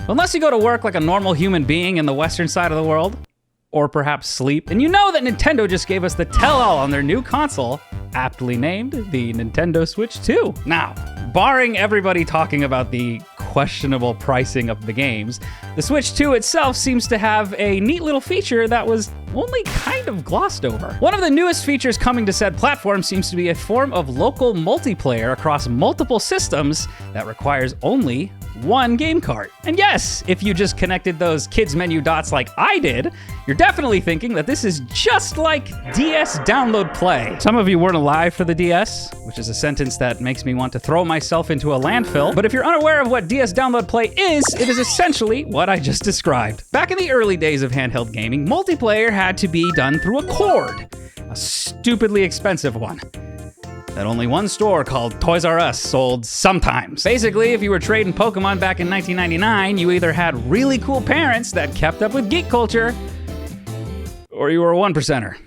Unless you go to work like a normal human being in the western side of the world, or perhaps sleep, and you know that Nintendo just gave us the tell-all on their new console, aptly named the Nintendo Switch 2. Now, barring everybody talking about the questionable pricing of the games, the Switch 2 itself seems to have a neat little feature that was only kind of glossed over. One of the newest features coming to said platform seems to be a form of local multiplayer across multiple systems that requires only one game cart. And yes, if you just connected those kids menu dots like I did, you're definitely thinking that this is just like DS Download Play. Some of you weren't alive for the DS, which is a sentence that makes me want to throw myself into a landfill. But if you're unaware of what DS Download Play is, it is essentially what I just described. Back in the early days of handheld gaming, multiplayer had to be done through a cord, a stupidly expensive one that only one store called Toys R Us sold sometimes. Basically, if you were trading Pokemon back in 1999, you either had really cool parents that kept up with geek culture, or you were a one percenter.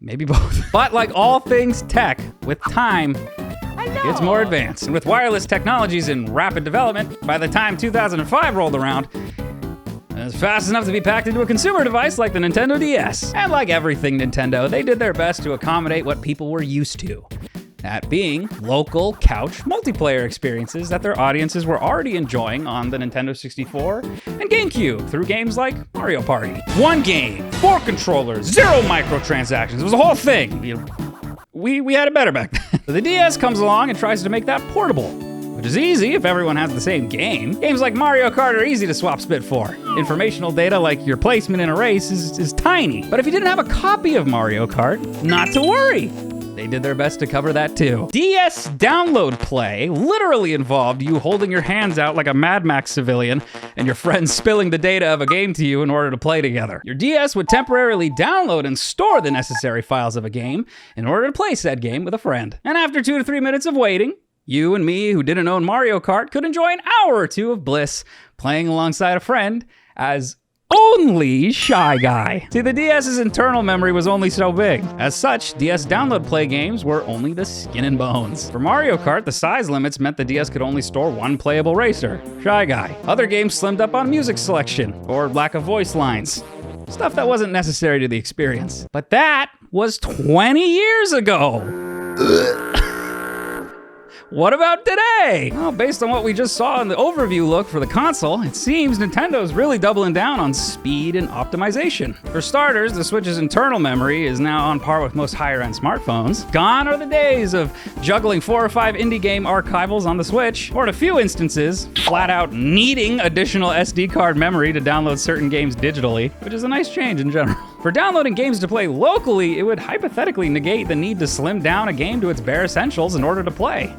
Maybe both. But like all things tech, with time, it gets more advanced. And with wireless technologies in rapid development, by the time 2005 rolled around, it was fast enough to be packed into a consumer device like the Nintendo DS. And like everything Nintendo, they did their best to accommodate what people were used to. That being local couch multiplayer experiences that their audiences were already enjoying on the Nintendo 64 and GameCube through games like Mario Party. One game, 4 controllers, 0 microtransactions. It was a whole thing. We had it better back then. So the DS comes along and tries to make that portable, which is easy if everyone has the same game. Games like Mario Kart are easy to swap spit for. Informational data like your placement in a race is tiny. But if you didn't have a copy of Mario Kart, not to worry. They did their best to cover that too. DS Download Play literally involved you holding your hands out like a Mad Max civilian and your friends spilling the data of a game to you in order to play together. Your DS would temporarily download and store the necessary files of a game in order to play said game with a friend. And after 2 to 3 minutes of waiting, you and me, who didn't own Mario Kart, could enjoy an hour or two of bliss playing alongside a friend as only Shy Guy. See, the DS's internal memory was only so big. As such, DS Download Play games were only the skin and bones. For Mario Kart, the size limits meant the DS could only store one playable racer, Shy Guy. Other games slimmed up on music selection or lack of voice lines. Stuff that wasn't necessary to the experience. But that was 20 years ago. What about today? Well, based on what we just saw in the overview look for the console, it seems Nintendo's really doubling down on speed and optimization. For starters, the Switch's internal memory is now on par with most higher-end smartphones. Gone are the days of juggling 4 or 5 indie game archivals on the Switch, or in a few instances, flat out needing additional SD card memory to download certain games digitally, which is a nice change in general. For downloading games to play locally, it would hypothetically negate the need to slim down a game to its bare essentials in order to play.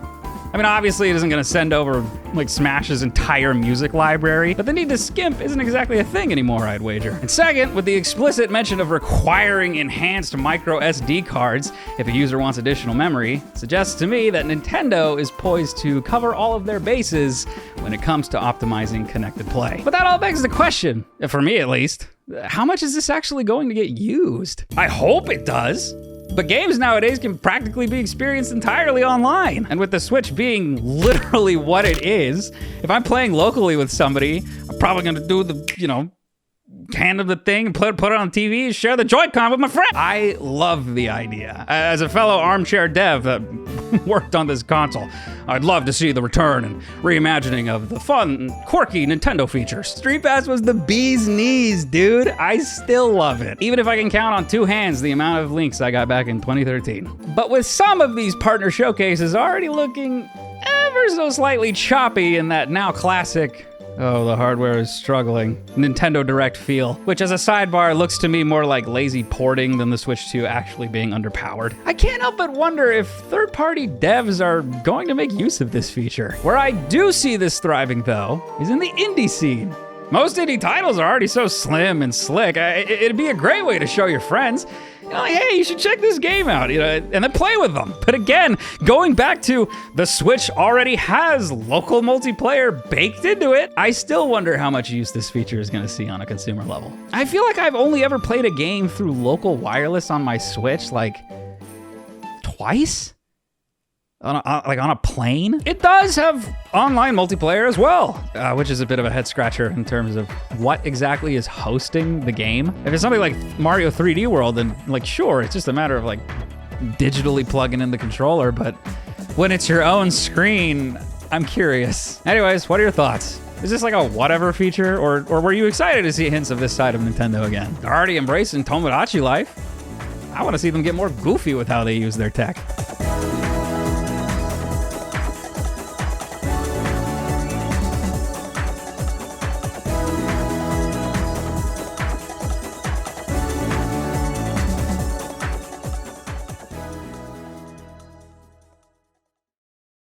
I mean, obviously it isn't gonna send over like Smash's entire music library, but the need to skimp isn't exactly a thing anymore, I'd wager. And second, with the explicit mention of requiring enhanced micro SD cards if a user wants additional memory, suggests to me that Nintendo is poised to cover all of their bases when it comes to optimizing connected play. But that all begs the question, for me at least, how much is this actually going to get used? I hope it does. But games nowadays can practically be experienced entirely online. And with the Switch being literally what it is, if I'm playing locally with somebody, I'm probably gonna do the, hand of the thing and put it on TV and share the Joy-Con with my friend. I love the idea. As a fellow armchair dev that worked on this console, I'd love to see the return and reimagining of the fun, quirky Nintendo features. Street Pass was the bee's knees, dude. I still love it. Even if I can count on 2 hands the amount of links I got back in 2013. But with some of these partner showcases already looking ever so slightly choppy in that now classic, oh, the hardware is struggling, Nintendo Direct feel, which as a sidebar looks to me more like lazy porting than the Switch 2 actually being underpowered. I can't help but wonder if third-party devs are going to make use of this feature. Where I do see this thriving, though, is in the indie scene. Most indie titles are already so slim and slick. It'd be a great way to show your friends, like, hey, you should check this game out, and then play with them. But again, going back to the Switch already has local multiplayer baked into it, I still wonder how much use this feature is going to see on a consumer level. I feel like I've only ever played a game through local wireless on my Switch, like, twice? on a plane. It does have online multiplayer as well, which is a bit of a head scratcher in terms of what exactly is hosting the game. If it's something like Mario 3D World, then like sure, it's just a matter of like digitally plugging in the controller. But when it's your own screen, I'm curious. Anyways, what are your thoughts? Is this like a whatever feature, or were you excited to see hints of this side of Nintendo again? They're already embracing Tomodachi life. I want to see them get more goofy with how they use their tech.